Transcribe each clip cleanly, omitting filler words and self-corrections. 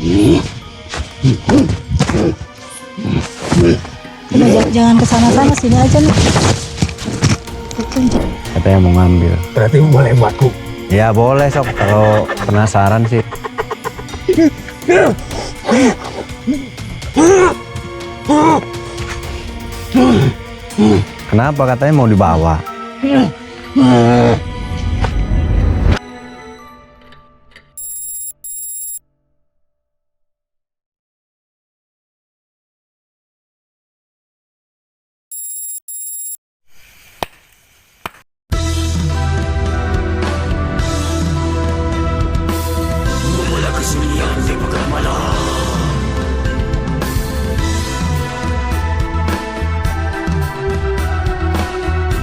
Udah, jangan kesana-sana, sini aja nih. Katanya mau ngambil. Berarti boleh buatku. Ya boleh sob, kalau penasaran sih. Kenapa katanya mau dibawa?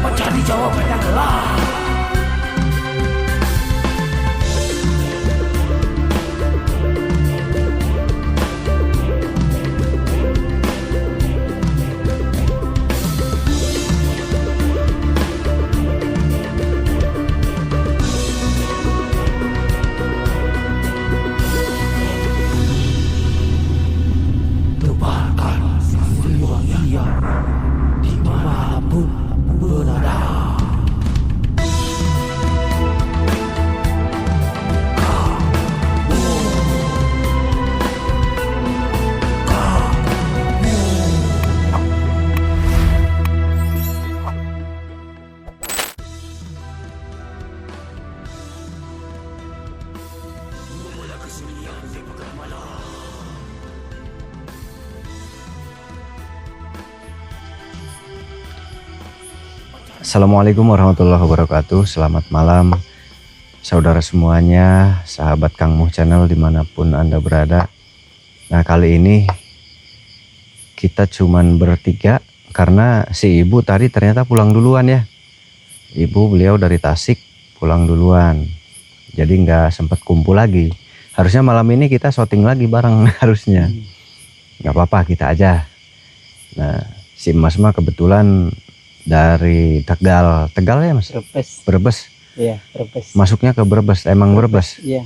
Mencari jawaban yang gelap. Tebarkan riwayat dimanapun berada. Assalamualaikum warahmatullahi wabarakatuh. Selamat malam saudara semuanya, sahabat Kang Muh Channel dimanapun Anda berada. Nah kali ini kita cuman bertiga karena si ibu tadi ternyata pulang duluan ya. Ibu beliau dari Tasik pulang duluan, jadi nggak sempat kumpul lagi. Harusnya malam ini kita syuting lagi bareng harusnya. Nggak apa-apa, kita aja. Nah si Mas mah kebetulan dari Tegal ya Mas? Brebes. Iya, Brebes. Masuknya ke Brebes, emang Brebes. Iya.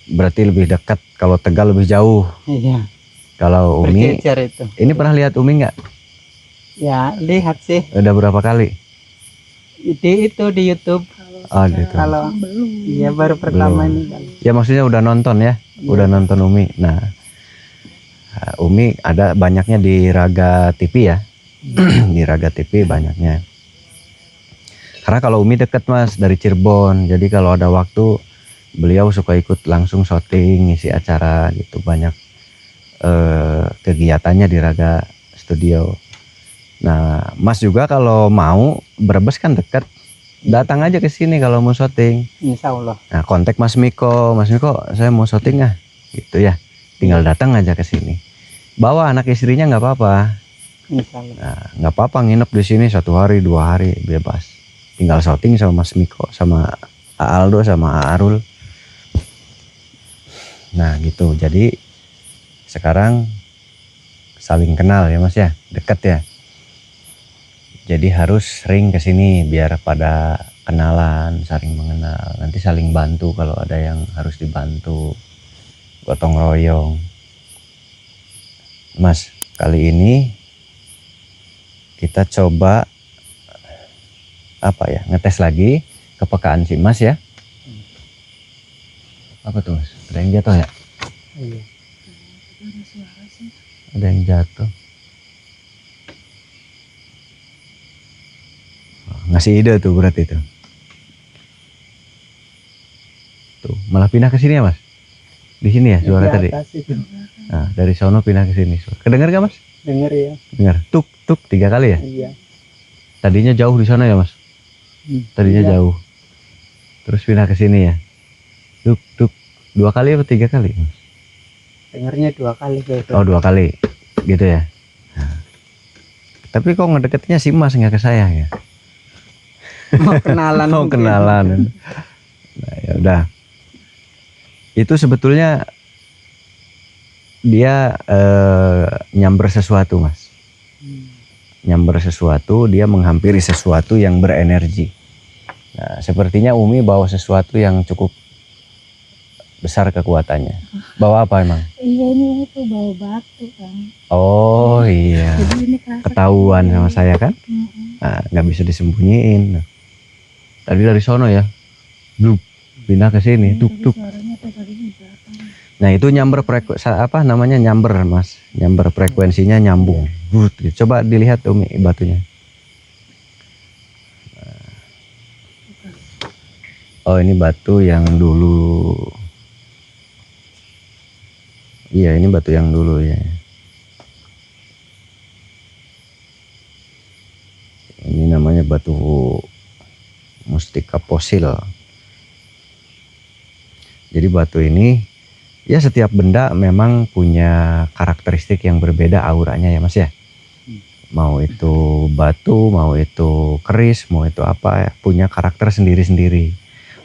Berarti lebih dekat, kalau Tegal lebih jauh. Iya. Kalau Umi, Berjejer itu. ini pernah lihat Umi nggak? Ya, lihat sih. Udah berapa kali? Itu di YouTube. Oh gitu. Kalau iya baru pertama Belum. ini kan. Ya maksudnya udah nonton ya, udah nonton Umi. Nah, Umi ada banyaknya di Raga TV ya. Di Raga TV banyaknya. Karena kalau Umi deket Mas dari Cirebon, jadi kalau ada waktu beliau suka ikut langsung syuting, ngisi acara gitu, banyak kegiatannya di Raga Studio. Nah Mas juga kalau mau, Brebes kan deket, datang aja ke sini kalau mau syuting. Insya Allah. Nah kontak Mas Miko, saya mau syuting gitu ya, tinggal datang aja ke sini. Bawa anak istrinya nggak apa-apa. Insya Allah. Nah, nggak apa-apa nginep di sini 1 hari 2 hari bebas. Tinggal syuting sama Mas Miko, sama Aldo, sama Arul. Nah gitu. Jadi sekarang saling kenal ya Mas ya, deket ya. Jadi harus sering ke sini biar pada kenalan, saling mengenal. Nanti saling bantu kalau ada yang harus dibantu, gotong royong. Mas, kali ini kita coba ngetes lagi kepekaan si Mas ya. Apa tuh Mas? Ada yang jatuh ya? Iya. Ada yang jatuh. Ngasih ide tuh berarti itu. Tuh, malah pindah ke sini ya Mas? Di sini ya suara tadi? Nah, dari sono pindah ke sini. Kedengar gak Mas? Dengar ya. Dengar. Tuk, tuk 3 kali ya? Iya. Tadinya jauh di sana ya Mas? Tadinya iya. jauh. Terus pindah ke sini ya? Tuk, tuk. 2 kali apa 3 kali Mas? Dengarnya 2 kali gitu. Oh 2 kali. Gitu ya? Nah. Tapi kok ngedeketnya si Mas nggak ke saya ya? Mau kenalan. Mau kenalan. Nah ya udah. Itu sebetulnya dia nyamber sesuatu Mas. Nyamber sesuatu, dia menghampiri sesuatu yang berenergi. Nah sepertinya Umi bawa sesuatu yang cukup besar kekuatannya. Bawa apa emang? Iya ini itu bawa batu kan. Oh iya. Jadi ini kerasa. Ketahuan sama saya kan? Mm-mm. Nah, nggak bisa disembunyiin. Tadi dari sono ya, blub, pindah ke sini, Ini tuk tadi tuk. suaranya tuh tadi di belakang. Nah itu nyamber apa namanya nyamber mas, nyamber frekuensinya nyambung. But, gitu. Coba dilihat Umi batunya. Oh ini batu yang dulu. Iya ini batu yang dulu ya. Ini namanya batu mustika fosil. Jadi batu ini ya setiap benda memang punya karakteristik yang berbeda auranya ya mas ya. Mau itu batu, mau itu keris, mau itu apa ya, punya karakter sendiri-sendiri,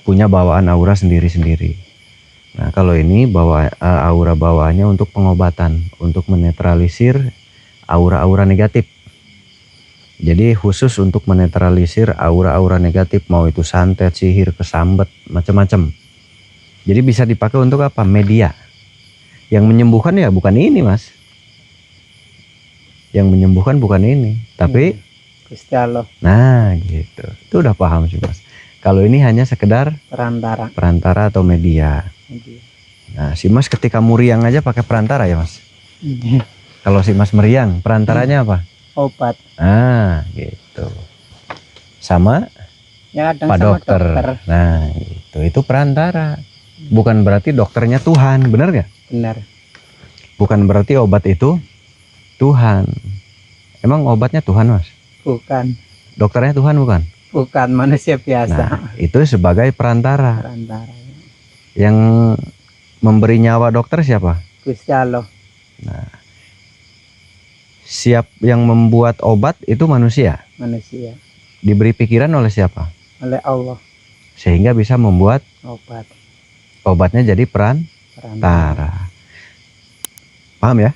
punya bawaan aura sendiri-sendiri. Nah kalau ini aura bawaannya untuk pengobatan, untuk menetralisir aura-aura negatif. Jadi khusus untuk menetralisir aura-aura negatif, mau itu santet, sihir, kesambet, macam-macam. Jadi bisa dipakai untuk apa? Media. Yang menyembuhkan ya bukan ini mas. Yang menyembuhkan bukan ini, tapi Gusti Allah nah gitu. Itu udah paham sih mas. Kalau ini hanya sekedar perantara. atau media. Nah si mas ketika meriang aja pakai perantara ya mas. Kalau si mas meriang perantaranya apa? Obat. Ah gitu. Sama Yang kadang Pak sama dokter. Nah itu perantara. Bukan berarti dokternya Tuhan, benar nggak? Benar. Bukan berarti obat itu Tuhan. Emang obatnya Tuhan mas? Bukan. Dokternya Tuhan bukan? Bukan, manusia biasa. Nah itu sebagai perantara. Perantara. Yang memberi nyawa dokter siapa? Gusti Allah. Nah siap yang membuat obat itu manusia. Manusia. Diberi pikiran oleh siapa? Oleh Allah. Sehingga bisa membuat Obat. obatnya jadi Perantara. perantara. Paham ya?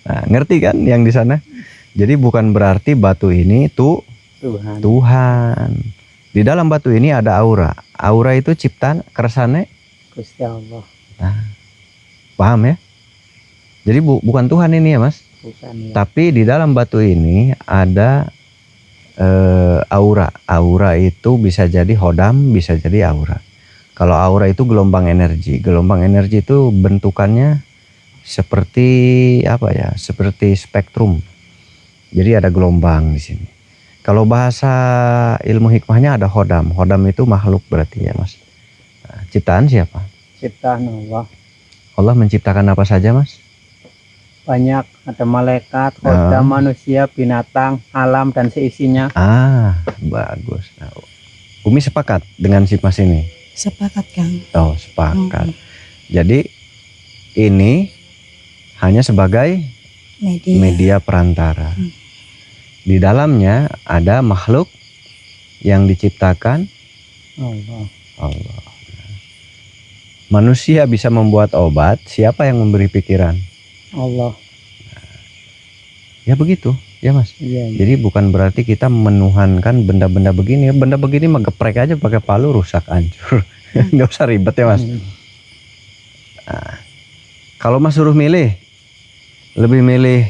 Nah, ngerti kan yang di sana? Jadi bukan berarti batu ini Tuhan. Tuhan. Di dalam batu ini ada aura. Aura itu ciptaan kersane. Gusti Allah. Nah, paham ya? Jadi bukan Tuhan ini ya mas. Bukan ya. Tapi di dalam batu ini ada aura. Aura itu bisa jadi hodam, bisa jadi aura. Kalau aura itu gelombang energi. Gelombang energi itu bentukannya seperti apa ya? Seperti spektrum. Jadi ada gelombang di sini. Kalau bahasa ilmu hikmahnya ada hodam. Hodam itu makhluk berarti ya mas. Nah, ciptaan siapa? Ciptaan Allah. Allah menciptakan apa saja mas? Banyak, ada malaikat, kota, manusia, binatang, alam dan seisinya. Ah, bagus. Nah, Umi sepakat dengan si mas ini? Sepakat Kang. Oh, sepakat. Jadi ini hanya sebagai media perantara. Di dalamnya ada makhluk yang diciptakan Allah. Manusia bisa membuat obat, siapa yang memberi pikiran? Allah. Ya begitu, ya mas. Iya. Jadi bukan berarti kita menuhankan benda-benda begini. Benda begini mah geprek aja pakai palu rusak hancur. Nggak usah ribet ya mas. Nah, kalau mas suruh milih, lebih milih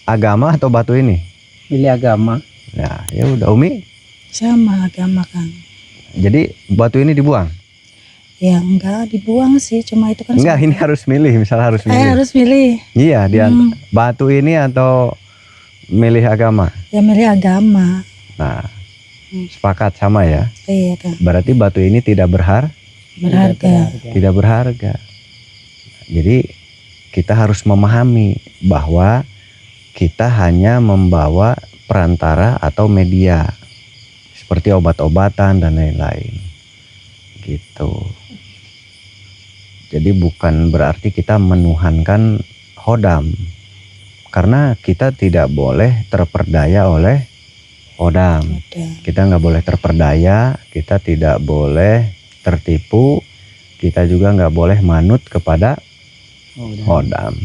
agama atau batu ini? Milih agama. Nah, ya udah Umi. Sama agama Kang. Jadi batu ini dibuang? Ya enggak dibuang sih, cuma itu kan. Enggak, ini harus milih, misalnya harus milih. harus milih. Iya, batu ini atau milih agama? Ya milih agama. Nah, sepakat sama ya. Iya Kang. Berarti batu ini tidak Berharga. tidak berharga. Jadi kita harus memahami bahwa kita hanya membawa perantara atau media seperti obat-obatan dan lain-lain gitu. Jadi bukan berarti kita menuhankan hodam, karena kita tidak boleh terperdaya oleh hodam. Kita nggak boleh terperdaya, kita tidak boleh tertipu, kita juga nggak boleh manut kepada hodam.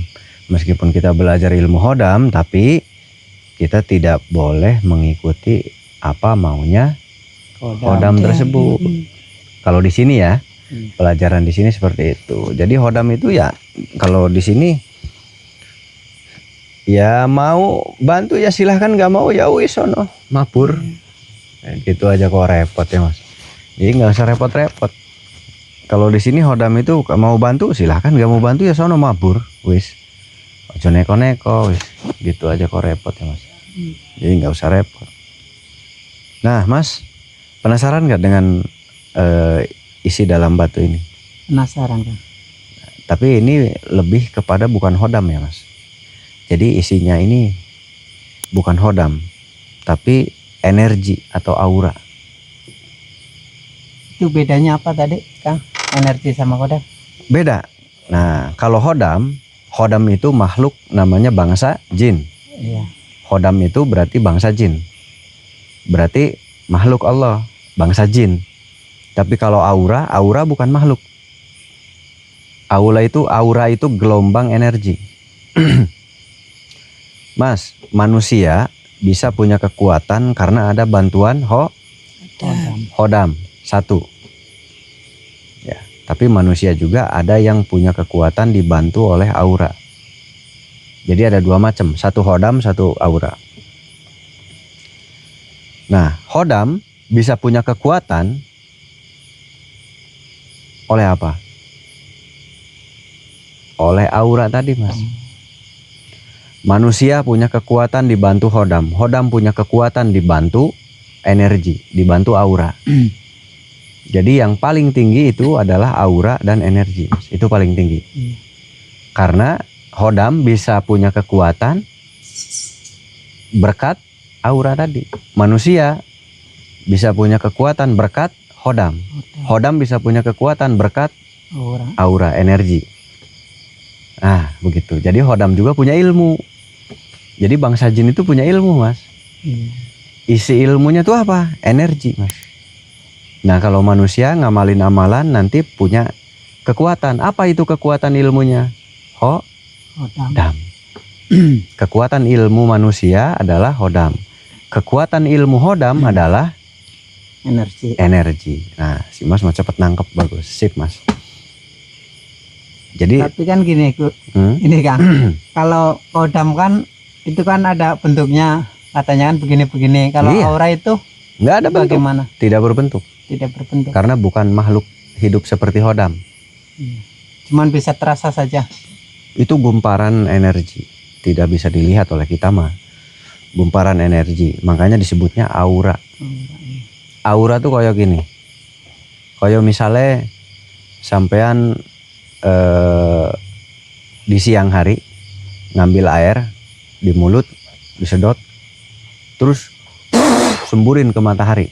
Meskipun kita belajar ilmu hodam, tapi kita tidak boleh mengikuti apa maunya hodam tersebut. Kalau di sini ya, Pelajaran di sini seperti itu. Jadi hodam itu ya kalau di sini ya mau bantu ya silahkan, nggak mau ya wis sono mabur. Gitu aja kok repot ya Mas. Jadi nggak usah repot-repot. Kalau di sini hodam itu mau bantu silahkan, nggak mau bantu ya sono mabur, wis. Ojo neko-neko, wis. Gitu aja kok repot ya Mas. Jadi nggak usah repot. Nah Mas, penasaran nggak dengan isi dalam batu ini? Penasaran kan? Tapi ini lebih kepada bukan hodam ya Mas. Jadi isinya ini bukan hodam, tapi energi atau aura. Itu bedanya apa tadi Kang? Energi sama hodam? Beda. Nah kalau hodam itu makhluk namanya bangsa jin. Iya. Hodam itu berarti bangsa jin. Berarti makhluk Allah, bangsa jin. Tapi kalau aura bukan makhluk. Aura itu gelombang energi. Mas, manusia bisa punya kekuatan karena ada bantuan hodam. Satu. Ya, tapi manusia juga ada yang punya kekuatan dibantu oleh aura. Jadi ada dua macam, satu hodam, satu aura. Nah, hodam bisa punya kekuatan oleh apa? Oleh aura tadi Mas. Manusia punya kekuatan dibantu hodam. Hodam punya kekuatan dibantu energi, dibantu aura. Jadi yang paling tinggi itu adalah aura dan energi Mas. Itu paling tinggi. Karena hodam bisa punya kekuatan berkat aura tadi. Manusia bisa punya kekuatan berkat hodam. Hodam bisa punya kekuatan berkat aura, energi. Nah, begitu. Jadi hodam juga punya ilmu. Jadi bangsa jin itu punya ilmu, Mas. Isi ilmunya tuh apa? Energi, Mas. Nah, kalau manusia ngamalin amalan nanti punya kekuatan. Apa itu kekuatan ilmunya? Hodam. Kekuatan ilmu manusia adalah hodam. Kekuatan ilmu hodam adalah energi. Nah, si Mas mau cepet nangkep, bagus. Sip, Mas. Jadi tapi kan gini, ini Kang. Kalau hodam kan itu kan ada bentuknya, katanya kan begini-begini. Kalau aura itu nggak ada bentuk. Bagaimana? Tidak berbentuk. Tidak berbentuk. Karena bukan makhluk hidup seperti hodam. Cuman bisa terasa saja. Itu gumparan energi, tidak bisa dilihat oleh kita mah. Gumparan energi, makanya disebutnya aura. Aura tuh kayak gini. Kayak misalnya sampean di siang hari ngambil air di mulut, disedot, terus semburin ke matahari.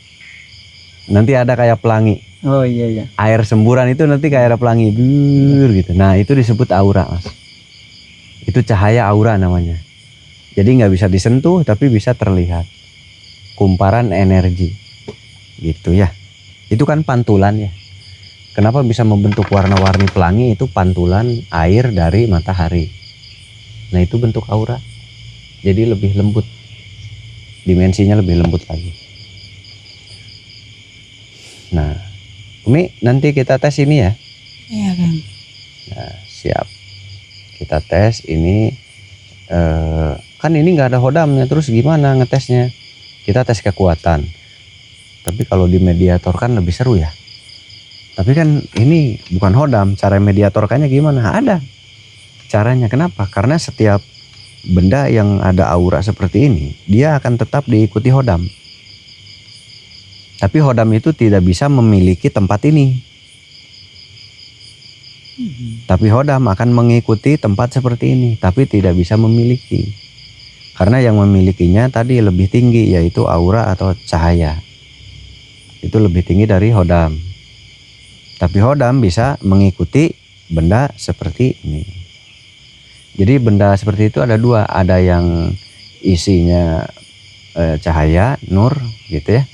Nanti ada kayak pelangi. Oh iya. Air semburan itu nanti kayak ada pelangi, gitu. Nah itu disebut aura, Mas. Itu cahaya aura namanya. Jadi nggak bisa disentuh tapi bisa terlihat. Kumparan energi, gitu ya. Itu kan pantulan ya. Kenapa bisa membentuk warna-warni pelangi? Itu pantulan air dari matahari. Nah itu bentuk aura. Jadi lebih lembut. Dimensinya lebih lembut lagi. Nah, Umi nanti kita tes ini ya. Iya Kang. Nah siap. Kita tes ini. Kan ini nggak ada hodamnya. Terus gimana ngetesnya? Kita tes kekuatan. Tapi kalau di mediator kan lebih seru ya. Tapi kan ini bukan hodam, cara mediatorkannya gimana? Ada caranya. Kenapa? Karena setiap benda yang ada aura seperti ini, dia akan tetap diikuti hodam. Tapi hodam itu tidak bisa memiliki tempat ini. Tapi hodam akan mengikuti tempat seperti ini, tapi tidak bisa memiliki. Karena yang memilikinya tadi lebih tinggi, yaitu aura atau cahaya. Itu lebih tinggi dari hodam. Tapi hodam bisa mengikuti benda seperti ini. Jadi benda seperti itu ada dua. Ada yang isinya cahaya, nur gitu ya.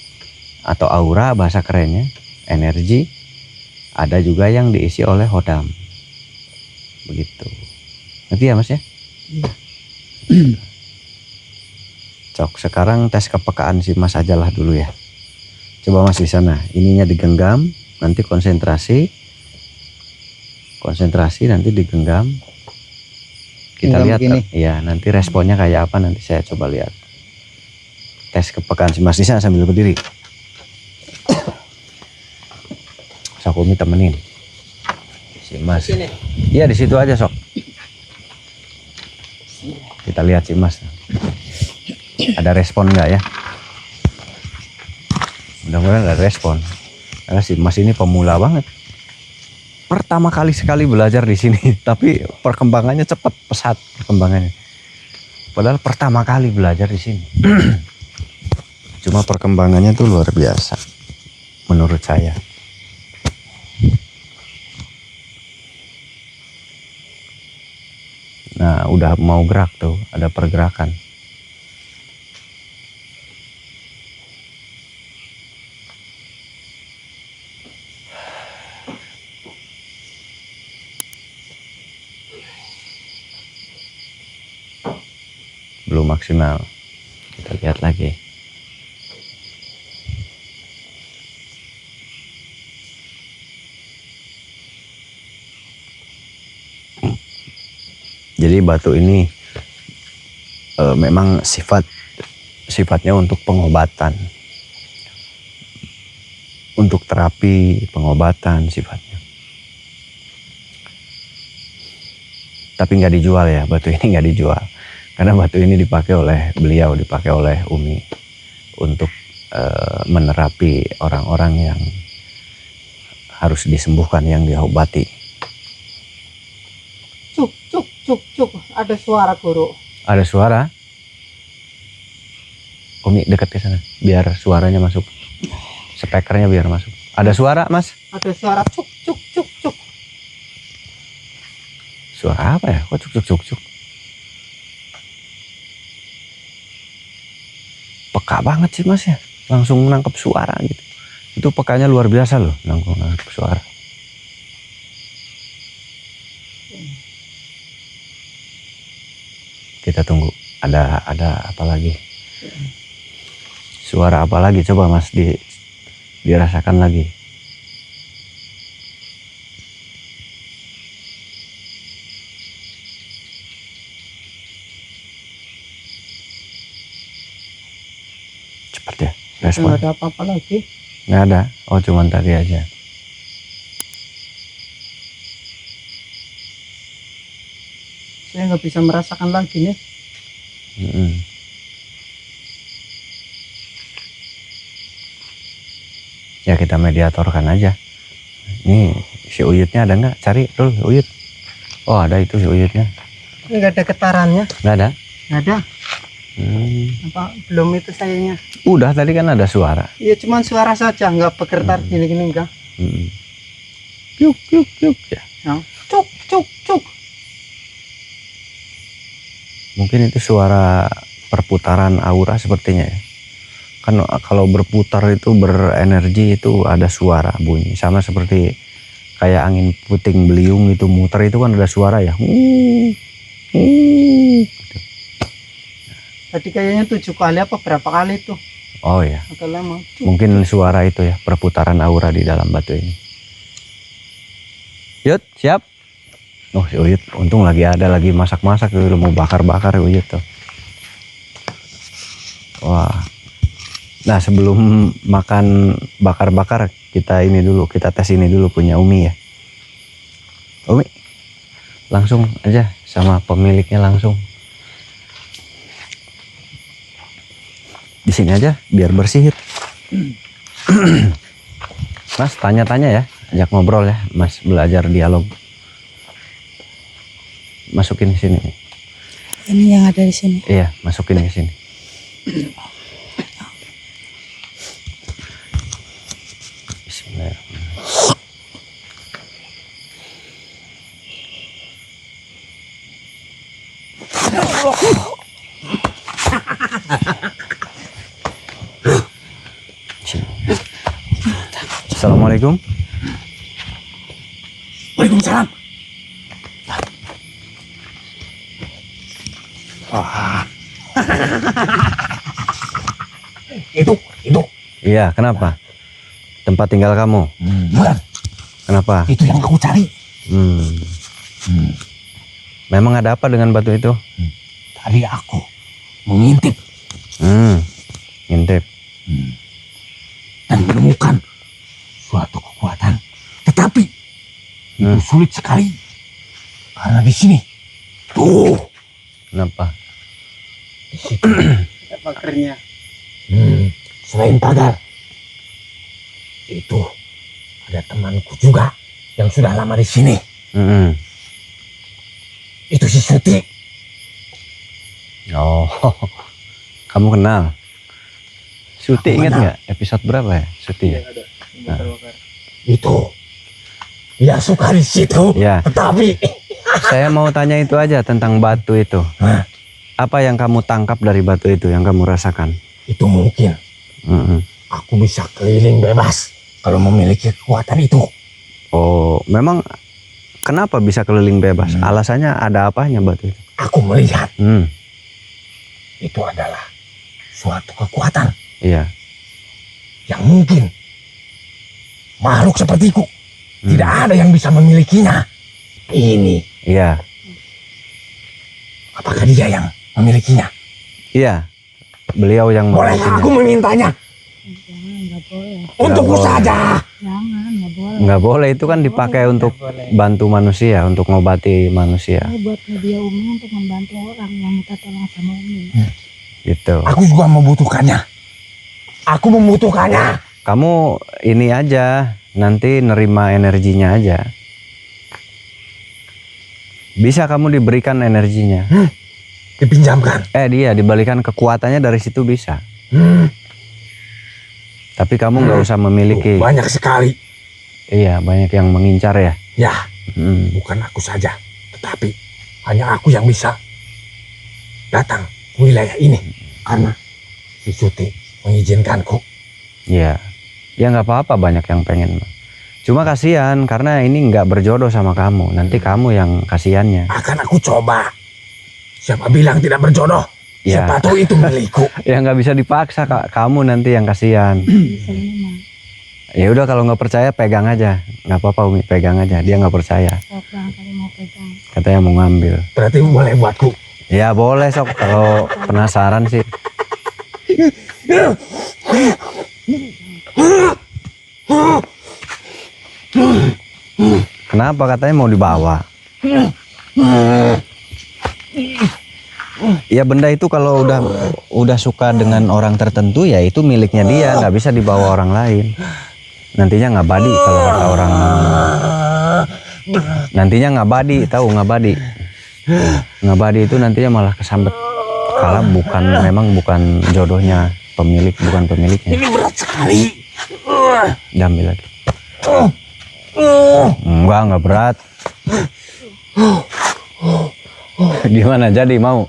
Atau aura bahasa kerennya, energi. Ada juga yang diisi oleh hodam. Begitu. Nanti ya Mas ya? Iya. Cok, sekarang tes kepekaan si Mas aja lah dulu ya. Coba Mas di sana, ininya digenggam. Nanti konsentrasi, konsentrasi, nanti digenggam. Kita Genggam lihat, begini. ya nanti responnya kayak apa, nanti saya coba lihat. Tes kepekaan si Mas di sana sambil berdiri. Sok Umi temenin si Mas. Iya di situ aja sok. Kita lihat si Mas. Ada respon nggak ya? Mudah-mudahan ada respon. Karena si Mas ini pemula banget. Pertama kali sekali belajar di sini, tapi perkembangannya cepat, pesat perkembangannya. Padahal pertama kali belajar di sini. Cuma perkembangannya tuh luar biasa menurut saya. Nah, udah mau gerak tuh, ada pergerakan. Belum maksimal. Kita lihat lagi. Jadi batu ini memang sifatnya untuk pengobatan, untuk terapi pengobatan sifatnya. Tapi nggak dijual ya, batu ini nggak dijual, karena batu ini dipakai oleh beliau, dipakai oleh Umi untuk menerapi orang-orang yang harus disembuhkan, yang diobati. Cuk, ada suara guru. Ada suara? Umi dekat ke sana, biar suaranya masuk. Speakernya biar masuk. Ada suara, Mas? Ada suara cuk. Suara apa ya? Kok cuk. Peka banget sih Mas ya, langsung menangkap suara gitu. Itu pekanya luar biasa loh, langsung menangkap suara. Kita tunggu, ada apa lagi? Suara apa lagi? Coba Mas dirasakan lagi. Cepat ya, respon. Nggak ada apa-apa lagi. Nggak ada, oh cuman tadi aja. Saya nggak bisa merasakan lagi nih. Ya kita mediatorkan aja. Nih si Uyutnya ada nggak? Cari dulu Uyut. Oh ada itu si Uyutnya. Nggak ada getarannya. Nggak ada? Nggak ada. Apa belum itu sayanya? Udah tadi kan ada suara. Iya cuman suara saja, nggak bergetar gini-gini enggak. Yuk ya. Ya. Cuk. Mungkin itu suara perputaran aura sepertinya ya. Kan kalau berputar itu berenergi itu ada suara bunyi. Sama seperti kayak angin puting beliung itu muter itu kan ada suara ya. Tadi kayaknya 7 kali apa berapa kali itu? Oh ya. Agak lama. Mungkin suara itu ya, perputaran aura di dalam batu ini. Yut, siap? Oh si Uyut, untung lagi masak-masak, udah mau bakar-bakar Uyut tuh. Wah. Nah sebelum makan bakar-bakar kita tes ini dulu punya Umi ya. Umi, langsung aja sama pemiliknya langsung. Di sini aja biar bersih. Mas tanya-tanya ya, ajak ngobrol ya, Mas belajar dialog. Masukin ke sini. Ini yang ada di sini. Iya, masukin ke sini. Bismillahirrahmanirrahim. Assalamualaikum. Waalaikumsalam. Itu. Iya, kenapa? Tempat tinggal kamu. Bukan. Kenapa? Itu yang aku cari. Memang ada apa dengan batu itu? Tadi aku mengintip Ngintip. dan menemukan suatu kekuatan. Tetapi itu sulit sekali. Karena di sini, tuh, Kenapa? di situ, Pagernya. selain pagar, itu ada temanku juga yang sudah lama di sini. Itu si Suti. Oh, kamu kenal? Suti, Aku ingat kenal. nggak episode berapa ya? Suti ya? Itu dia suka di situ. Ya. Tetapi Saya mau tanya itu aja tentang batu itu. Hah? Apa yang kamu tangkap dari batu itu, yang kamu rasakan? itu mungkin aku bisa keliling bebas kalau memiliki kekuatan itu. Oh, memang kenapa bisa keliling bebas? Alasannya ada apanya batu itu? Aku melihat Hmm, itu adalah suatu kekuatan iya. yang mungkin makhluk sepertiku tidak ada yang bisa memilikinya. Ini, Iya, apakah dia yang memilikinya? iya. Beliau yang Boleh memilikinya. aku memintanya Jangan, nggak boleh. untukku boleh. saja. Jangan, nggak boleh. Nggak boleh, itu kan dipakai untuk bantu manusia, untuk ngobati manusia. Ini buat media Umi untuk membantu orang yang minta tolong sama Umi. Gitu. Aku juga membutuhkannya. Aku membutuhkannya. Kamu ini aja, nanti nerima energinya aja. Bisa kamu diberikan energinya. Dipinjamkan. Dia dibalikan kekuatannya dari situ bisa. Tapi kamu nggak usah memiliki. Banyak sekali. Iya, banyak yang mengincar ya. Ya, Hmm. bukan aku saja, tetapi hanya aku yang bisa datang ke wilayah ini karena si Suti mengizinkanku. Iya. Ya nggak apa-apa, banyak yang pengen. Cuma kasihan karena ini nggak berjodoh sama kamu. Nanti kamu yang kasihannya. Akan aku coba. Siapa bilang tidak berjodoh? Ya. Siapa tahu itu milikku. Ya nggak bisa dipaksa, Kak. Kamu nanti yang kasihan. Bisa ini mah. Ya udah, kalau nggak percaya pegang aja. Nggak apa-apa Umi, pegang aja. Dia nggak percaya. Sok barangkali mau pegang. Katanya mau ngambil. Berarti boleh buatku. Ya boleh sok, kalau penasaran sih. Kenapa katanya mau dibawa? Ya benda itu kalau udah suka dengan orang tertentu ya itu miliknya dia, nggak bisa dibawa orang lain. Nantinya ngabadi kalau kata orang. Nantinya ngabadi, tahu ngabadi? Ngabadi itu nantinya malah kesambet. Kalau memang bukan jodohnya pemilik, bukan pemiliknya. Ini berat sekali. Diambil lagi. Enggak berat. Gimana, jadi mau?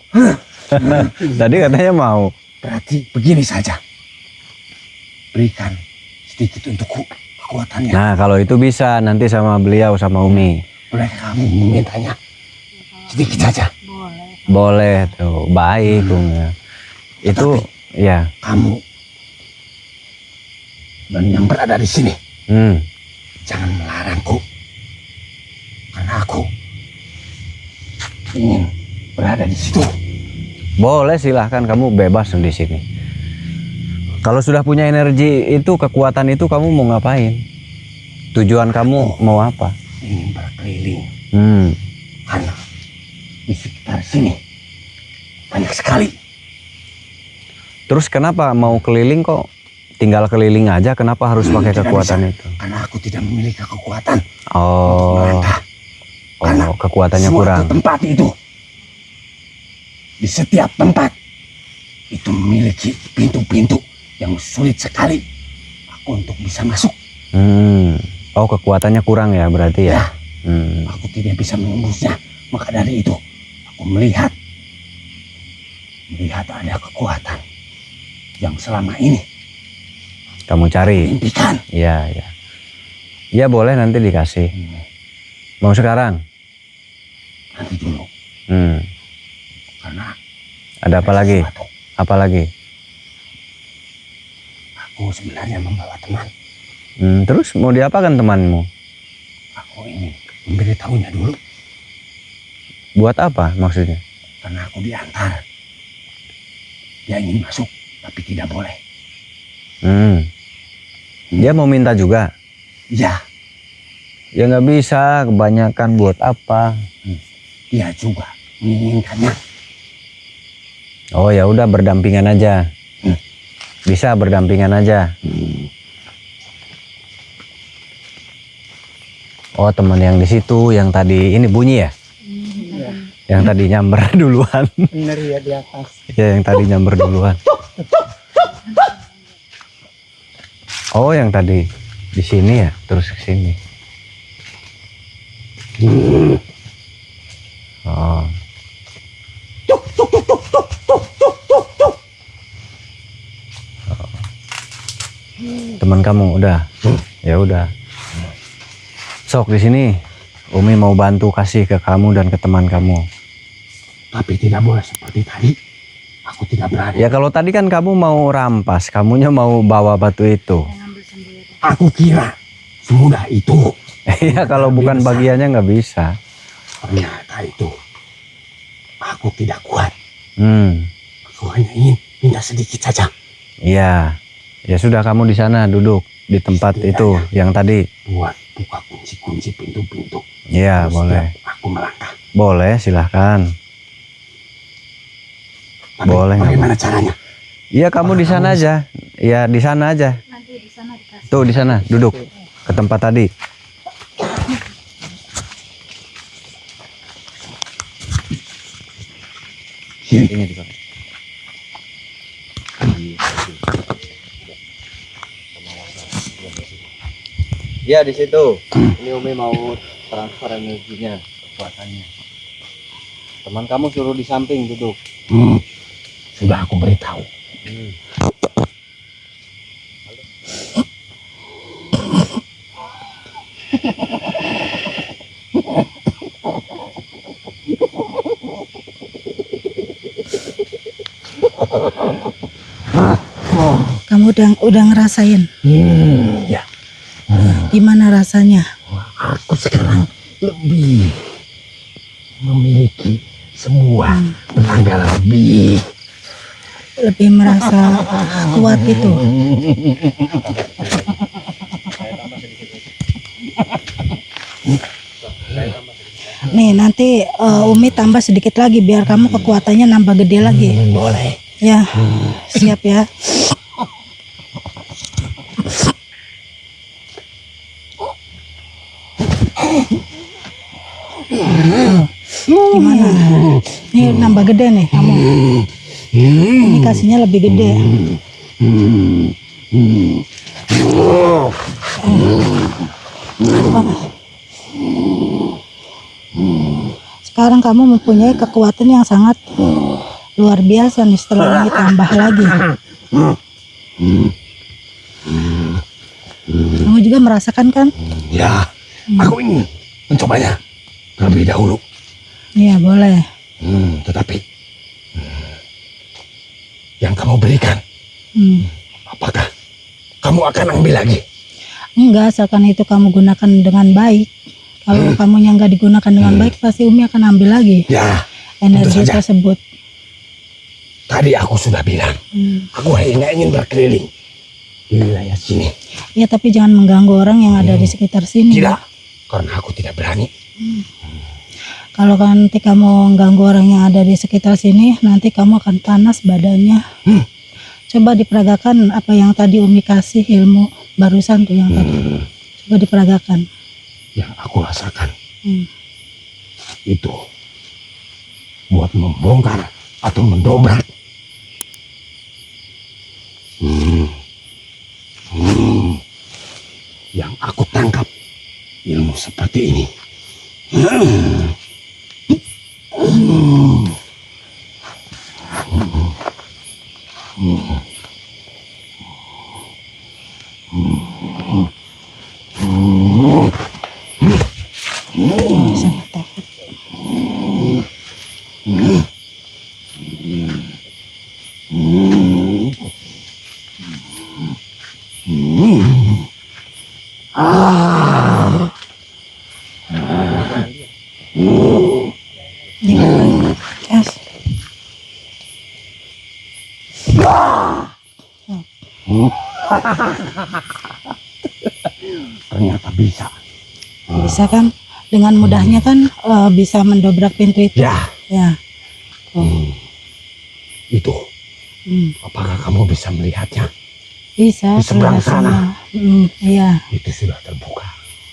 Tadi katanya mau. Berarti begini saja. Berikan sedikit untukku kekuatannya. Nah kalau itu bisa nanti sama beliau, sama Umi. Boleh kamu memintanya sedikit saja. Boleh tuh, baik Umi. Itu ya. Kamu dan yang berada di sini jangan melarangku, karena aku ingin berada di situ. Boleh, silahkan, kamu bebas di sini. Kalau sudah punya energi itu, kekuatan itu, kamu mau ngapain? Tujuan kamu mau apa? Ingin berkeliling karena di sekitar sini banyak sekali. Terus kenapa mau keliling kok? Tinggal keliling aja, kenapa harus pakai Tidak kekuatan bisa, itu? karena aku tidak memiliki kekuatan. Oh, Karena kekuatannya suatu kurang. tempat itu, di setiap tempat itu memiliki pintu-pintu yang sulit sekali aku untuk bisa masuk. Oh, kekuatannya kurang ya berarti ya? Aku tidak bisa menembusnya. Maka dari itu aku melihat ada kekuatan yang selama ini Kamu cari? impikan. Iya, ya. Ya boleh, nanti dikasih. Mau sekarang? Nanti dulu, karena Ada apa lagi? sesuatu. Apa lagi? Aku sebenarnya membawa teman. Terus mau diapakan temanmu? Aku ingin memberitahunya dulu. Buat apa maksudnya? Karena aku diantar. Dia ingin masuk, tapi tidak boleh. Dia mau minta juga? Iya. Ya nggak bisa, kebanyakan buat apa? Dia juga menginginkannya. Oh ya udah, berdampingan aja. Bisa berdampingan aja. Oh, teman yang di situ yang tadi ini bunyi ya? Yang tadi nyamber duluan. Bener ya, di atas. Ya, yang tadi nyamber duluan. Oh, yang tadi di sini ya, terus ke sini. Oh. Teman kamu udah? Ya udah. Sok di sini. Umi mau bantu kasih ke kamu dan ke teman kamu. Tapi tidak boleh seperti tadi. Aku tidak berani. Ya kalau tadi kan kamu mau rampas, kamunya mau bawa batu itu. Aku kira semudah itu. Iya, kalau bukan bagiannya nggak bisa. Ternyata itu. Aku tidak kuat. Aku hanya ingin pindah sedikit saja. Iya. Ya sudah, kamu di sana duduk di tempat itu yang tadi. Buat buka kunci-kunci pintu-pintu. Iya, boleh. Aku melangkah. Boleh, silahkan. Tapi boleh. Bagaimana caranya? Iya, kamu di sana aja. Iya, di sana aja. Nanti di sana dikasih. Tuh di sana, duduk ke tempat tadi. Ini dipakai. Ya di situ. Ini Umi mau transfer energinya, kekuatannya. Teman kamu suruh di samping duduk. Sudah aku beritahu. Kamu udah ngerasain? Ya. Gimana rasanya? Aku sekarang lebih memiliki semua tenaga lebih. Lebih merasa kuat itu. Nih nanti Umi tambah sedikit lagi biar kamu kekuatannya nambah gede lagi. Boleh. Ya, siap ya. Gimana? Ini nambah gede nih kamu. Ini kasihnya lebih gede. Sekarang kamu mempunyai kekuatan yang sangat luar biasa nih setelah ini tambah lagi. Kamu juga merasakan kan? Ya, aku ingin mencobanya terlebih dahulu. Iya boleh. Tetapi yang kamu berikan, apakah kamu akan ambil lagi? Enggak, asalkan itu kamu gunakan dengan baik. Kalau kamunya nggak digunakan dengan baik, pasti Umi akan ambil lagi Ya, energi tersebut. tadi aku sudah bilang, aku hanya ingin berkeliling di wilayah sini. Ya, tapi jangan mengganggu orang yang ada di sekitar sini. Tidak, karena aku tidak berani. Kalau nanti kamu mengganggu orang yang ada di sekitar sini, nanti kamu akan panas badannya. Coba diperagakan apa yang tadi Umi kasih ilmu barusan tuh yang tadi. Coba diperagakan. Yang aku rasakan itu buat membongkar atau mendobrak. Yang aku tangkap ilmu seperti ini. Sangat takut. Jangan. Yes. Ternyata bisa. Bisa kan? Dengan mudahnya kan bisa mendobrak pintu itu. Ya, Ya. itu. Hmm. Apakah kamu bisa melihatnya? Bisa. Di seberang kelihatan sana. semua. Iya. Itu sudah terbuka.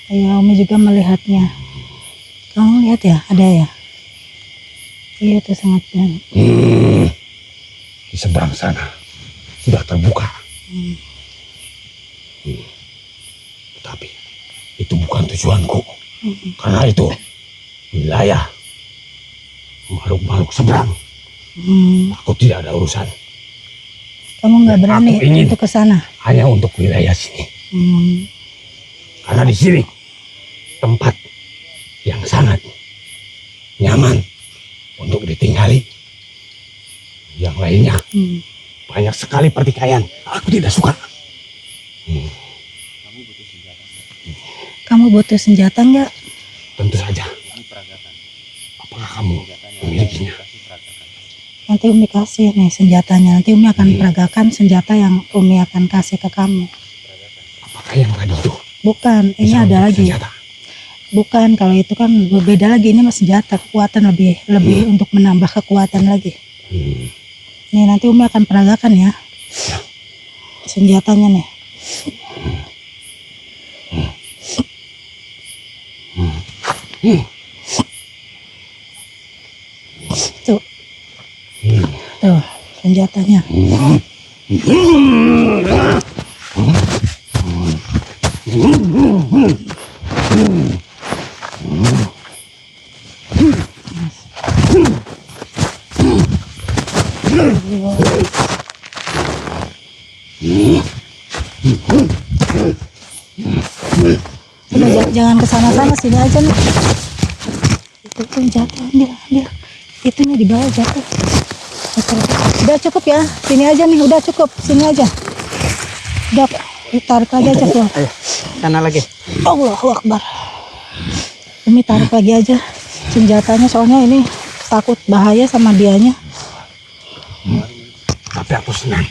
Iya, Umi juga melihatnya. Kamu lihat ya? Ada ya? Iya, itu sangat banyak. Di seberang sana sudah terbuka. Tetapi itu bukan tujuanku. Karena itu wilayah makhluk-makhluk seberang. Aku tidak ada urusan. Kamu nggak Dan berani aku ingin untuk ke sana? hanya untuk wilayah sini. Karena di sini tempat yang sangat nyaman untuk ditinggali. Yang lainnya banyak sekali pertikaian. Aku tidak suka. Kamu butuh senjata nggak? Tentu saja. Apakah kamu memilikinya? Nanti Umi kasih nih senjatanya. Nanti Umi akan peragakan senjata yang Umi akan kasih ke kamu. Apakah yang tadi itu? Bukan, ini Bisa ada untuk lagi. senjata? Bukan, kalau itu kan berbeda lagi. Ini mas senjata, kekuatan lebih untuk menambah kekuatan lagi. Nih nanti Umi akan peragakan ya. Senjatanya nih. Tuh. Tuh, senjatanya. Udah, jangan ke sana-sana, sini aja nih. Itu tuh jatuh, ambil. Itunya di bawah jatuh. Udah cukup ya, sini aja nih, udah cukup, sini aja. Udah, tarik lagi aja tuh. Ayo, sana lagi. Allahu Akbar. Umi tarik lagi aja senjatanya, soalnya ini takut bahaya sama dianya. Tapi aku senang.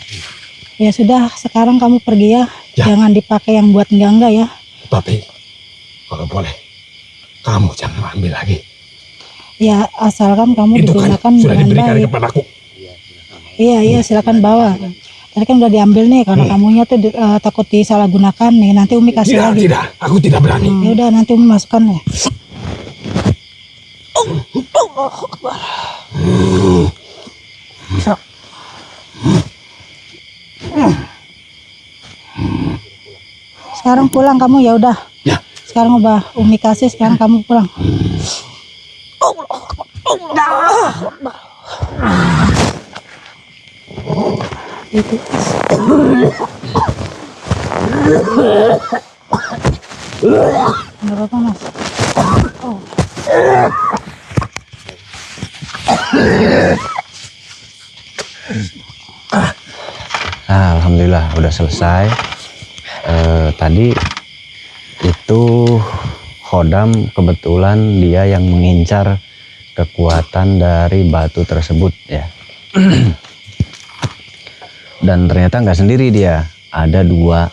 Ya sudah, sekarang kamu pergi ya. Ya. Jangan dipakai yang buat enggak ya. Tapi kalau boleh, kamu jangan ambil lagi. Ya asalkan kamu Itu kan digunakan sudah dengan diberikan baik. kepadaku. Iya silakan bawa. Tadi kan udah diambil nih, karena kamunya tuh takut disalahgunakan nih. Nanti Umi kasih Tidak, lagi. tidak. Aku tidak berani. Ya udah, nanti Umi masukkan ya. Allahu Akbar. Sok. Sekarang pulang kamu, ya udah. Ya. Sekarang udah Umi kasih, sekarang kamu pulang. Itu. Nggak apa-apa mas. Oh. Alhamdulillah udah selesai. Tadi itu Khodam kebetulan dia yang mengincar kekuatan dari batu tersebut ya. Dan ternyata nggak sendiri dia, ada dua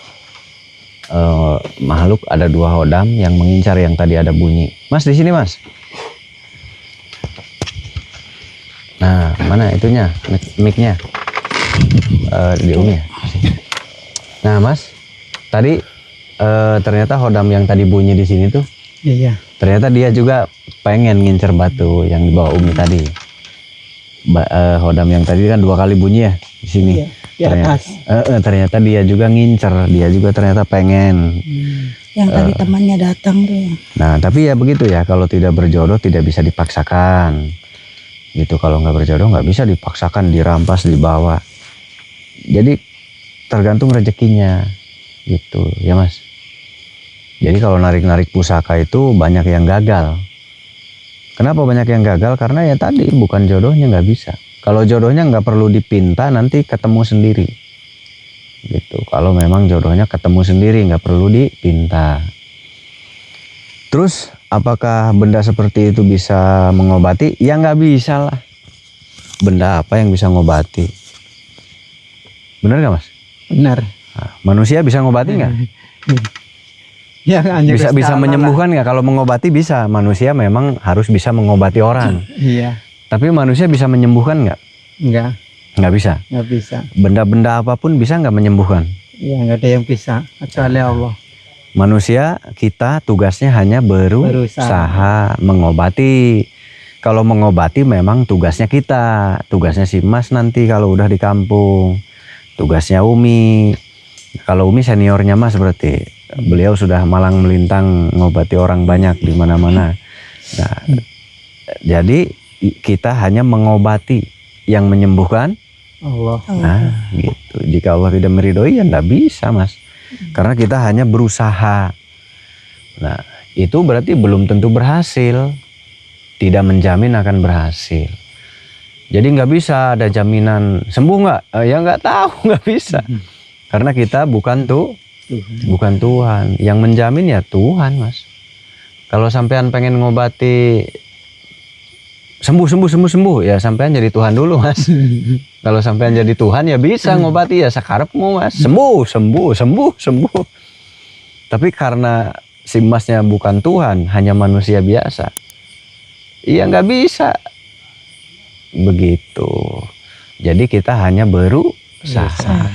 makhluk, ada dua Khodam yang mengincar yang tadi ada bunyi. Mas di sini mas. Nah mana itunya mic-nya di Umi ya. Nah mas, tadi ternyata Khodam yang tadi bunyi di sini tuh, Iya. ternyata dia juga pengen ngincer batu yang di bawah Umi tadi. Khodam yang tadi kan 2 kali bunyi ya di sini. Iya, di Ternyata, atas. ternyata dia juga ngincer, dia juga ternyata pengen. Yang tadi temannya datang tuh ya. Nah tapi ya begitu ya, kalau tidak berjodoh tidak bisa dipaksakan. Gitu, kalau nggak berjodoh nggak bisa dipaksakan, dirampas, dibawa. Jadi tergantung rezekinya gitu ya mas. Jadi kalau narik-narik pusaka itu banyak yang gagal. Kenapa banyak yang gagal? Karena ya tadi bukan jodohnya, nggak bisa. Kalau jodohnya nggak perlu dipinta, nanti ketemu sendiri gitu. Kalau memang jodohnya ketemu sendiri, nggak perlu dipinta. Terus apakah benda seperti itu bisa mengobati? Ya nggak bisa lah. Benda apa yang bisa ngobati? Bener nggak Mas? Benar. Nah, manusia bisa ngobati nggak? Ya, hanya Bisa Gusti bisa Allah lah. menyembuhkan nggak? Kalau mengobati bisa. Manusia memang harus bisa mengobati orang. Iya. Tapi manusia bisa menyembuhkan nggak? Enggak, Nggak bisa. nggak bisa. Benda-benda apapun bisa nggak menyembuhkan? Iya, nggak ada yang bisa kecuali Allah. Manusia kita tugasnya hanya berusaha mengobati. Kalau mengobati memang tugasnya kita. Tugasnya si Mas nanti kalau udah di kampung. Tugasnya Umi. Kalau Umi seniornya Mas berarti. Beliau sudah malang melintang ngobati orang banyak di mana-mana. Nah, jadi kita hanya mengobati, yang menyembuhkan Allah. nah gitu. Jika Allah tidak meridhoi ya enggak bisa Mas, karena kita hanya berusaha. Nah itu berarti belum tentu berhasil, tidak menjamin akan berhasil. Jadi nggak bisa ada jaminan sembuh nggak, ya nggak tahu, nggak bisa, karena kita bukan Tuhan. Yang menjamin ya Tuhan Mas. Kalau sampean pengen ngobati sembuh ya sampean jadi Tuhan dulu Mas. Kalau sampean jadi Tuhan ya bisa ngobati ya sakarepmu Mas. Sembuh. Tapi karena si Masnya bukan Tuhan, hanya manusia biasa, iya nggak bisa begitu. Jadi kita hanya berusaha.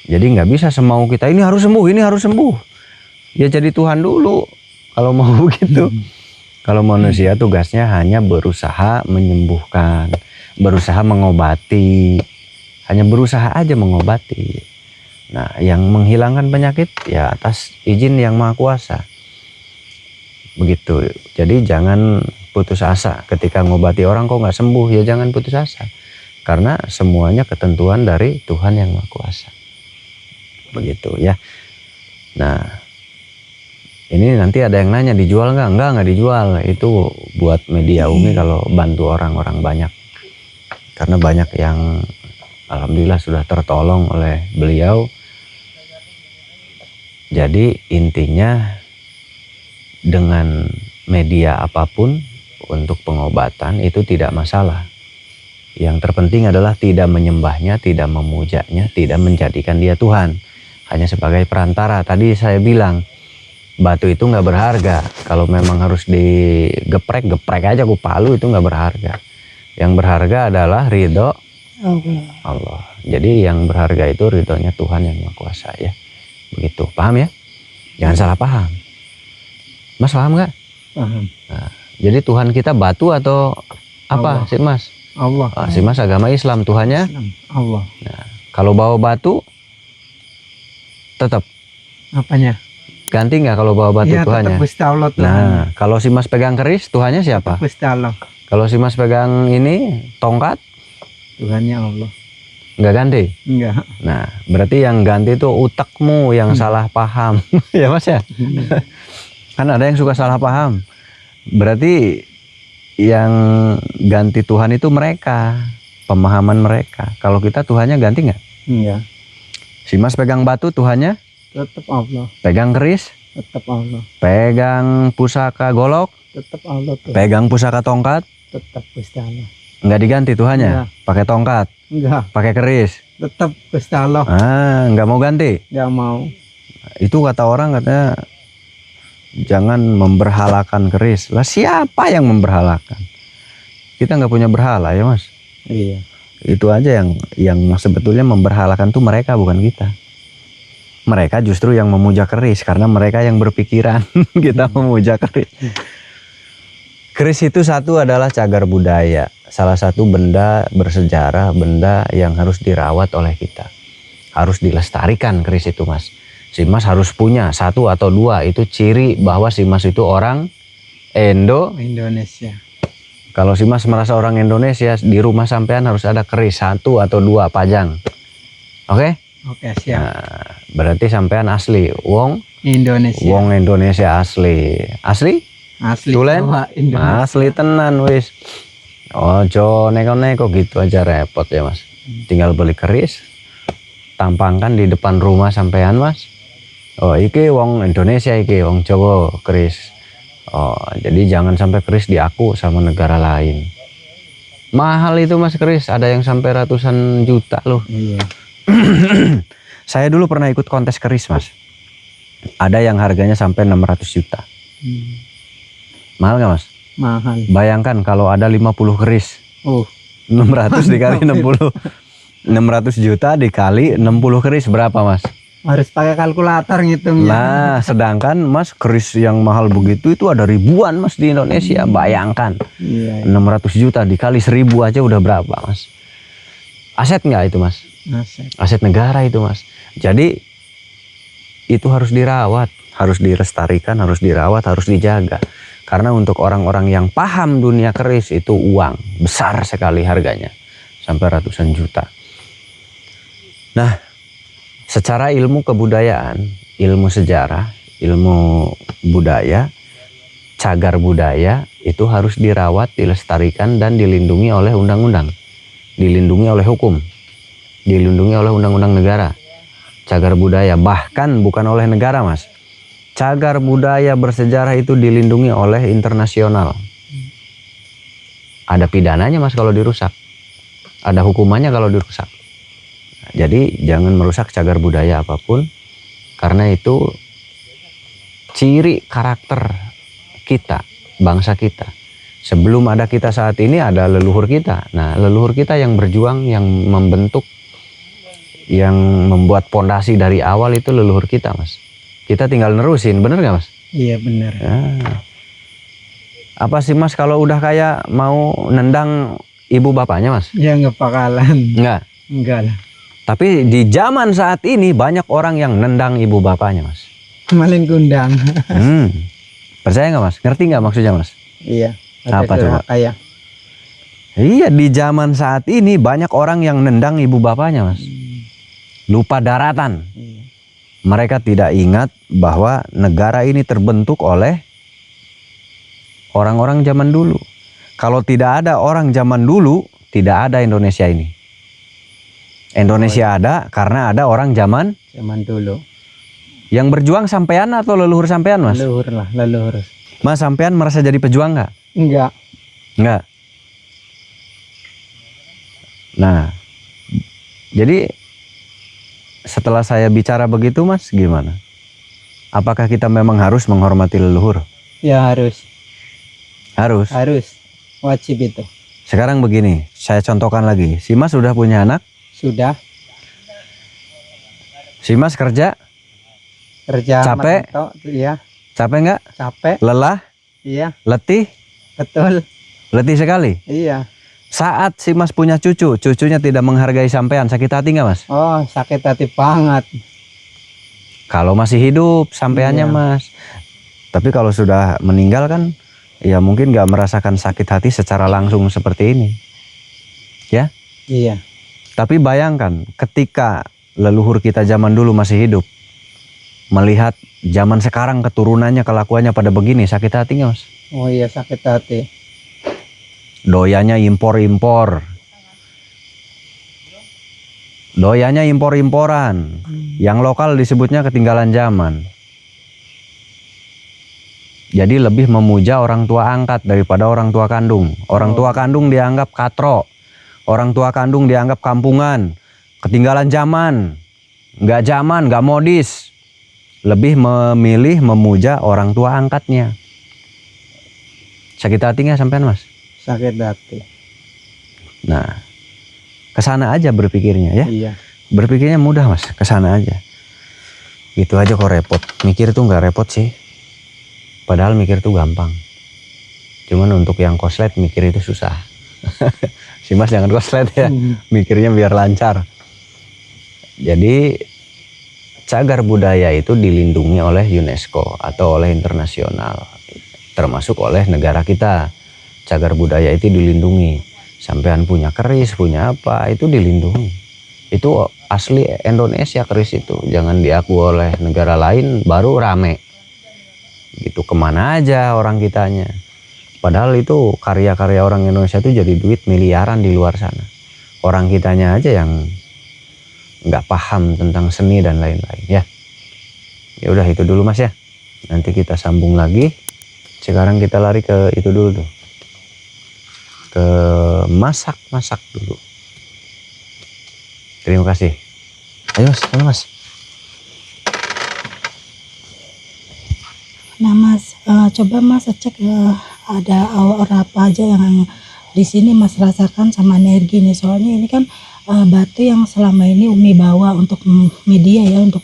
Jadi nggak bisa semau kita ini harus sembuh. Ya jadi Tuhan dulu kalau mau begitu. Kalau manusia tugasnya hanya berusaha menyembuhkan, berusaha mengobati, hanya berusaha aja mengobati. Nah, yang menghilangkan penyakit ya atas izin Yang Maha Kuasa. Begitu. Jadi jangan putus asa ketika ngobati orang kok nggak sembuh, ya jangan putus asa. Karena semuanya ketentuan dari Tuhan Yang Maha Kuasa. Begitu ya. Nah, ini nanti ada yang nanya dijual nggak? Nggak dijual. Itu buat media Umi kalau bantu orang-orang banyak. Karena banyak yang alhamdulillah sudah tertolong oleh beliau. Jadi intinya dengan media apapun untuk pengobatan itu tidak masalah. Yang terpenting adalah tidak menyembahnya, tidak memujanya, tidak menjadikan dia Tuhan. Hanya sebagai perantara. Tadi saya bilang batu itu nggak berharga. Kalau memang harus geprek aja ku palu itu nggak berharga. Yang berharga adalah ridho Allah. Jadi yang berharga itu ridhonya Tuhan Yang Maha Kuasa ya. Begitu, paham ya? Jangan salah paham. Mas paham nggak? Paham. Nah, jadi Tuhan kita batu atau apa Allah. sih Mas? Allah. Si Mas agama Islam, Tuhannya Allah. Nah, kalau bawa batu tetap Apanya? ganti nggak kalau bawa batu Iya, Tuhannya? tetap Gusti Allah Tuhan. Nah, kalau si Mas pegang keris, Tuhannya siapa? Gusti Allah. Kalau si Mas pegang ini tongkat, Tuhannya Allah. nggak ganti. Enggak. Nah, berarti yang ganti itu utakmu yang salah paham, ya Mas ya? Kan ada yang suka salah paham. Berarti yang ganti Tuhan itu mereka, pemahaman mereka. Kalau kita Tuhannya ganti nggak? Enggak. Si Mas pegang batu, Tuhannya Tetap Allah. pegang keris, Tetap Allah. pegang pusaka golok, Tetap Allah Tuhan. pegang pusaka tongkat, Tetap Gusti Allah. nggak diganti Tuhannya, Enggak. pakai tongkat, Enggak. pakai keris, Tetap Gusti Allah. nggak mau ganti. Enggak mau. Itu kata orang katanya jangan memberhalakan keris. Lah siapa yang memberhalakan? Kita nggak punya berhala ya Mas. Iya. Itu aja yang sebetulnya memberhalakan tuh mereka, bukan kita. Mereka justru yang memuja keris karena mereka yang berpikiran kita memuja keris. Keris itu satu adalah cagar budaya, salah satu benda bersejarah, benda yang harus dirawat oleh kita. Harus dilestarikan keris itu Mas. Si Mas harus punya satu atau dua, itu ciri bahwa si Mas itu orang Indonesia. Kalau si Mas merasa orang Indonesia, di rumah sampean harus ada keris satu atau dua pajang. Oke? Oke, siap. Nah, berarti sampean asli wong Indonesia. wong Indonesia asli. Asli? Asli Tulen? Jawa, Indonesia. Asli tenan wis. Ojo neko-neko gitu aja repot ya Mas. Tinggal beli keris, tampangkan di depan rumah sampean Mas. Oh iki wong Indonesia, iki wong Jawa keris. Oh, jadi jangan sampai keris diaku sama negara lain. Mahal itu Mas keris, ada yang sampai ratusan juta loh. Iya. Saya dulu pernah ikut kontes keris Mas. Ada yang harganya sampai 600 juta. Mahal nggak Mas? Mahal. Bayangkan kalau ada 50 keris. 600 dikali 60. 600 juta dikali 60 keris berapa Mas? Harus pakai kalkulator ngitungnya. Nah, sedangkan Mas keris yang mahal begitu itu ada ribuan Mas di Indonesia. Bayangkan. Iya. 600 juta dikali 1000 aja udah berapa Mas? Aset nggak itu Mas? Aset. Aset negara itu Mas. Jadi itu harus dirawat, harus dilestarikan, harus dirawat, harus dijaga. Karena untuk orang-orang yang paham dunia keris itu uang besar sekali harganya. Sampai ratusan juta. Nah, secara ilmu kebudayaan, ilmu sejarah, ilmu budaya, cagar budaya itu harus dirawat, dilestarikan dan dilindungi oleh undang-undang. Dilindungi oleh hukum. Dilindungi oleh undang-undang negara. Cagar budaya bahkan bukan oleh negara Mas. Cagar budaya bersejarah itu dilindungi oleh internasional. Ada pidananya Mas kalau dirusak. Ada hukumannya kalau dirusak. Jadi jangan merusak cagar budaya apapun, karena itu ciri karakter kita, bangsa kita. Sebelum ada kita saat ini ada leluhur kita. Nah, leluhur kita yang berjuang, yang membentuk, yang membuat pondasi dari awal itu leluhur kita Mas. Kita tinggal nerusin, bener gak Mas? Iya bener. Nah, apa sih Mas kalau udah kayak mau nendang ibu bapaknya Mas? Ya nggak bakalan. Enggak lah. Tapi di zaman saat ini banyak orang yang nendang ibu bapaknya Mas. Maling kundang. Percaya nggak Mas? Ngerti nggak maksudnya Mas? Iya. Apa coba? Kayak. Iya, di zaman saat ini banyak orang yang nendang ibu bapaknya Mas. Lupa daratan. Mereka tidak ingat bahwa negara ini terbentuk oleh orang-orang zaman dulu. Kalau tidak ada orang zaman dulu, tidak ada Indonesia ini. Indonesia ada karena ada orang zaman dulu. yang berjuang sampean atau leluhur sampean Mas? Leluhur lah, leluhur. Mas sampean merasa jadi pejuang nggak? Enggak. Nggak. Nah, jadi setelah saya bicara begitu Mas, gimana? Apakah kita memang harus menghormati leluhur? Ya harus. Harus. Harus. Wajib itu. Sekarang begini, saya contohkan lagi. Si Mas sudah punya anak? Sudah. Si Mas kerja? Capek? Iya. Capek nggak? Capek. Lelah? Iya. Letih? Betul. Letih sekali? Iya. Saat si Mas punya cucu, cucunya tidak menghargai sampean, sakit hati nggak Mas? Oh, sakit hati banget. Kalau masih hidup sampeannya Iya. Mas. Tapi kalau sudah meninggal kan, ya mungkin nggak merasakan sakit hati secara langsung seperti ini. Ya? Iya. Tapi bayangkan ketika leluhur kita zaman dulu masih hidup, melihat zaman sekarang keturunannya kelakuannya pada begini, sakit hati nggak Mas? Oh iya, sakit hati. Doyanya impor-impor. Doyanya impor-imporan. Yang lokal disebutnya ketinggalan zaman. Jadi lebih memuja orang tua angkat daripada orang tua kandung. Orang tua kandung dianggap katro. Orang tua kandung dianggap kampungan. Ketinggalan zaman. Nggak modis. Lebih memilih memuja orang tua angkatnya. Sakit hati nggak sampean Mas? Sakit hati. Nah, kesana aja berpikirnya ya. Iya. Berpikirnya mudah Mas, kesana aja. Gitu aja kok repot. Mikir tuh nggak repot sih. Padahal mikir tuh gampang. Cuman untuk yang koslet mikir itu susah. Si Mas jangan koslet ya. Mikirnya biar lancar. Jadi cagar budaya itu dilindungi oleh UNESCO atau oleh internasional. Termasuk oleh negara kita. Cagar budaya itu dilindungi. Sampean punya keris, punya apa, itu dilindungi. Itu asli Indonesia keris itu. Jangan diaku oleh negara lain baru rame. Gitu kemana aja orang kitanya. Padahal itu karya-karya orang Indonesia itu jadi duit miliaran di luar sana. Orang kitanya aja yang nggak paham tentang seni dan lain-lain ya. Ya udah itu dulu Mas ya. Nanti kita sambung lagi Sekarang kita lari ke itu dulu tuh. Ke masak dulu. Terima kasih. Ayo Mas, mana Mas? Nah Mas, coba Mas cek ada aura apa aja yang di sini Mas rasakan sama energi nih. Soalnya ini kan batu yang selama ini Umi bawa untuk media ya, untuk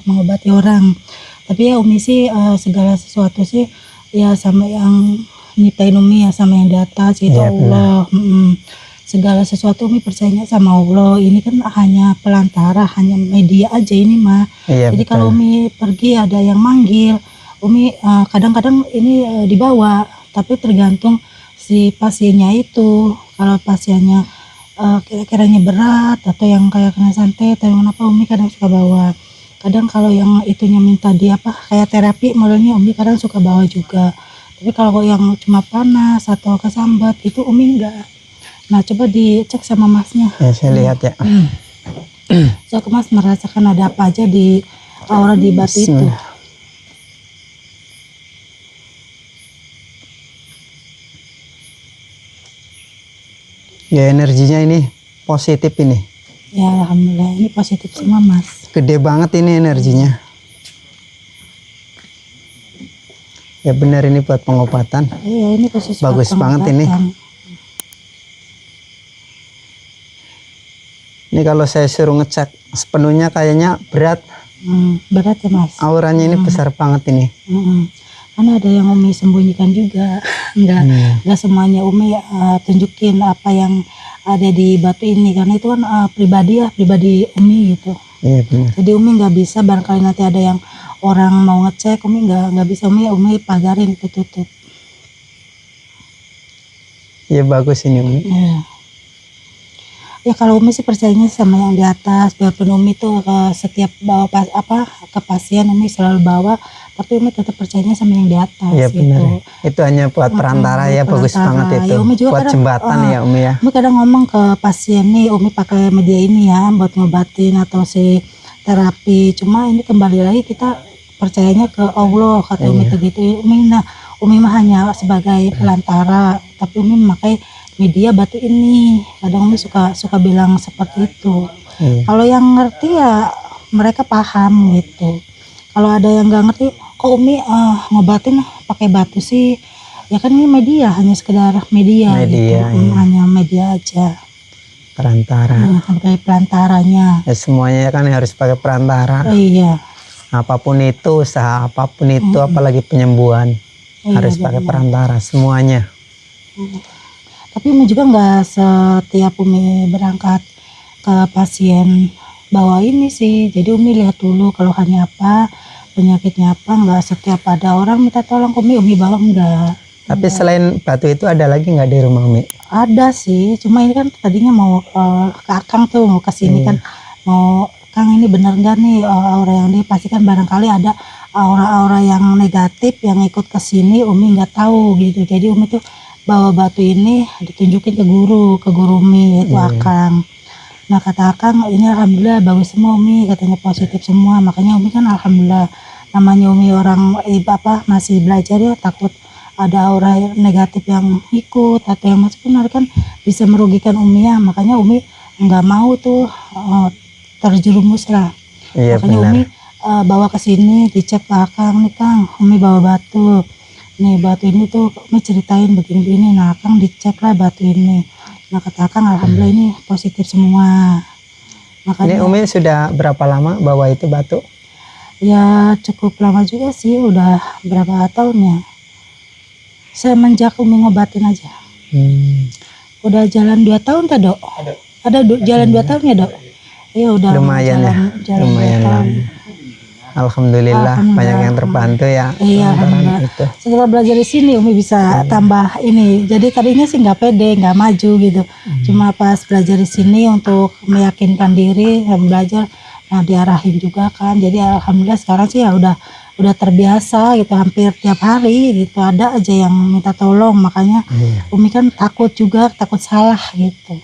mengobati orang. Tapi ya Umi sih segala sesuatu sih ya sama yang nyiptain Umi ya, sama yang di atas itu Iya, Allah. Segala sesuatu Umi percayanya sama Allah. Ini kan hanya pelantara, hanya media aja ini mah. Iya, Jadi betul. kalau Umi pergi ada yang manggil, Umi kadang-kadang ini dibawa, tapi tergantung si pasiennya itu. Kalau pasiennya kira-kiranya berat atau yang kayak kena santet atau yang apa, Umi kadang suka bawa. Kadang kalau yang itunya minta di apa kayak terapi modelnya, Umi kadang suka bawa juga. Tapi kalau yang cuma panas atau kesambat itu Umi enggak. Nah coba dicek sama Masnya. Ya, saya lihat ya. So Mas merasakan ada apa aja di aura di batu itu. Bismillah. Ya, energinya ini positif ini. Ya alhamdulillah ini positif semua Mas. Gede banget ini energinya. Ya benar, ini buat pengobatan. Iya ini khusus buat Bagus banget ini. pengobatan. Ini kalau saya suruh ngecek sepenuhnya kayaknya berat. Berat ya Mas. Auranya ini besar banget ini. Karena ada yang Umi sembunyikan juga. Enggak semuanya Umi tunjukin apa yang ada di batu ini, karena itu kan pribadi Umi gitu. Iya benar. Jadi Umi nggak bisa, barangkali nanti ada yang orang mau ngecek, Umi nggak bisa, Umi pagarin tutup. Iya bagus ini Umi. Ya kalau Umi sih percayanya sama yang di atas. Biarpun Umi tuh setiap bawa ke pasien Umi selalu bawa, tapi Umi tetap percayanya sama yang di atas. Iya gitu. benar. Itu hanya buat perantara ya, bagus banget itu. Ya, Umi juga buat kadang, jembatan ya Umi ya. Umi kadang ngomong ke pasien nih, Umi pakai media ini ya buat ngobatin atau si terapi. Cuma ini kembali lagi kita percayanya ke Allah, kata Umi gitu. Umi mah hanya sebagai pelantara, tapi Umi memakai media batu ini. Kadang Umi suka bilang seperti itu. Kalau yang ngerti ya mereka paham gitu. Kalau ada yang nggak ngerti, kok Umi ngobatin pakai batu sih? Ya kan ini media, hanya sekedar media gitu. Hanya media aja. Perantara. Sebagai pelantaranya. Ya, semuanya kan harus pakai perantara. Iya. Apapun itu, usaha apapun itu, apalagi penyembuhan, harus pakai perantara semuanya. Tapi Umi juga nggak setiap Umi berangkat ke pasien bawa ini sih. Jadi Umi lihat dulu keluhannya apa, penyakitnya apa. Nggak setiap ada orang minta tolong ke Umi bawa, enggak. Tapi selain batu itu ada lagi nggak di rumah Umi? Ada sih, cuma ini kan tadinya mau ke Akang tuh, mau kesini kan, mau Kang ini bener nggak nih aura yang dia, pasti kan barangkali ada aura-aura yang negatif yang ikut ke sini, Umi nggak tahu gitu. Jadi Umi tuh bawa batu ini ditunjukin ke guru Umi, yaitu Akang. Nah kata Akang ini alhamdulillah bagus semua Umi, katanya positif semua. Makanya Umi kan alhamdulillah, namanya Umi orang masih belajar ya, takut ada aura negatif yang ikut atau yang masuk kan bisa merugikan Umi ya. Makanya Umi nggak mau tuh terjerumus lah. Makanya benar. Umi bawa ke sini dicek ke Akang nih Kang, Umi bawa batu. Nih batu ini tuh Umi ceritain begini-begini. Nah Akang dicek lah batu ini. Nah kata Akang alhamdulillah ini positif semua. Makanya ini Umi sudah berapa lama bawa itu batu? Ya cukup lama juga sih, udah berapa tahun ya. Semenjak Umi ngobatin aja. Udah jalan 2 tahun tak Dok? Ada jalan 2 tahun ya Dok? Iya udah lumayan jalan lumayan. Alhamdulillah banyak yang terbantu ya. Iya alhamdulillah. Itu. Setelah belajar di sini Umi bisa tambah ini. Jadi tadinya sih nggak pede, nggak maju gitu. Cuma pas belajar di sini untuk meyakinkan diri, belajar, nah diarahin juga kan. Jadi alhamdulillah sekarang sih ya udah terbiasa gitu, hampir tiap hari gitu ada aja yang minta tolong. Makanya Umi kan takut salah gitu.